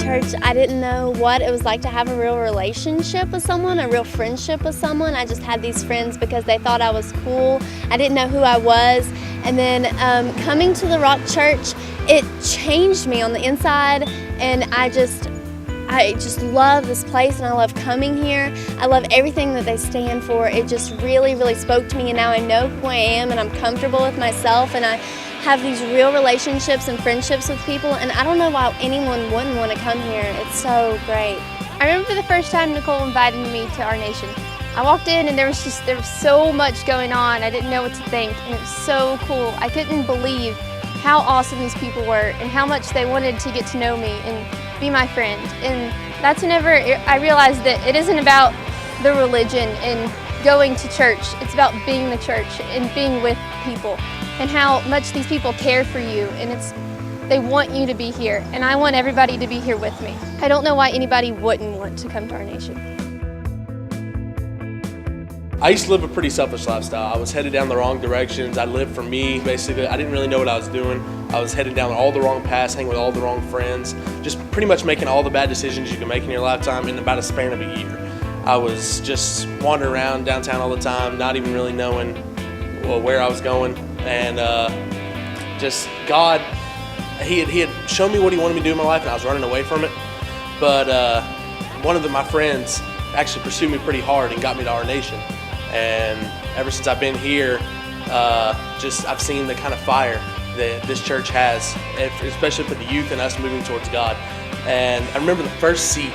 church, I didn't know what it was like to have a real relationship with someone, a real friendship with someone. I just had these friends because they thought I was cool. I didn't know who I was. And then coming to the Rock Church, it changed me on the inside, and I just love this place, and I love coming here. I love everything that they stand for. It just really, really spoke to me, and now I know who I am, and I'm comfortable with myself, and I have these real relationships and friendships with people, and I don't know why anyone wouldn't want to come here. It's so great. I remember the first time Nicole invited me to our nation. I walked in and there was so much going on. I didn't know what to think, and it was so cool. I couldn't believe how awesome these people were and how much they wanted to get to know me and be my friend. And that's whenever I realized that it isn't about the religion and going to church. It's about being the church and being with people, and how much these people care for you, and they want you to be here, and I want everybody to be here with me. I don't know why anybody wouldn't want to come to our nation. I used to live a pretty selfish lifestyle. I was headed down the wrong directions. I lived for me, basically. I didn't really know what I was doing. I was headed down all the wrong paths, hanging with all the wrong friends, just pretty much making all the bad decisions you can make in your lifetime in about a span of a year. I was just wandering around downtown all the time, not even really knowing where I was going. And just God, he had shown me what He wanted me to do in my life, and I was running away from it. But one of my friends actually pursued me pretty hard and got me to our nation. And ever since I've been here, I've seen the kind of fire that this church has, especially for the youth and us moving towards God. And I remember the first seat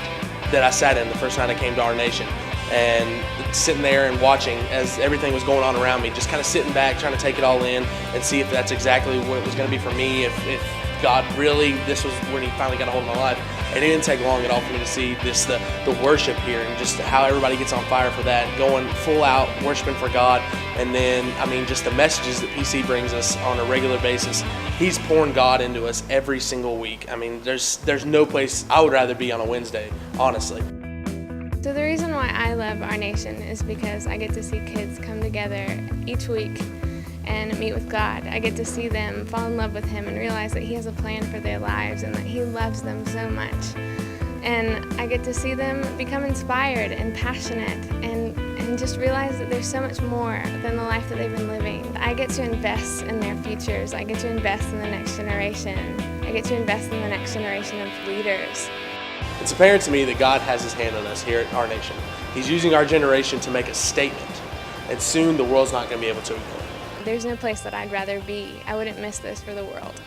that I sat in the first night I came to our nation, and sitting there and watching as everything was going on around me, just kind of sitting back, trying to take it all in and see if that's exactly what it was going to be for me, if God really, this was when He finally got a hold of my life. And it didn't take long at all for me to see the worship here, and just how everybody gets on fire for that, going full out, worshiping for God. And then, I mean, just the messages that PC brings us on a regular basis. He's pouring God into us every single week. I mean, there's no place I would rather be on a Wednesday, honestly. So the reason why I love our nation is because I get to see kids come together each week and meet with God. I get to see them fall in love with Him and realize that He has a plan for their lives and that He loves them so much. And I get to see them become inspired and passionate and just realize that there's so much more than the life that they've been living. I get to invest in their futures. I get to invest in the next generation. I get to invest in the next generation of leaders. It's apparent to me that God has His hand on us here at our nation. He's using our generation to make a statement, and soon the world's not going to be able to ignore it. There's no place that I'd rather be. I wouldn't miss this for the world.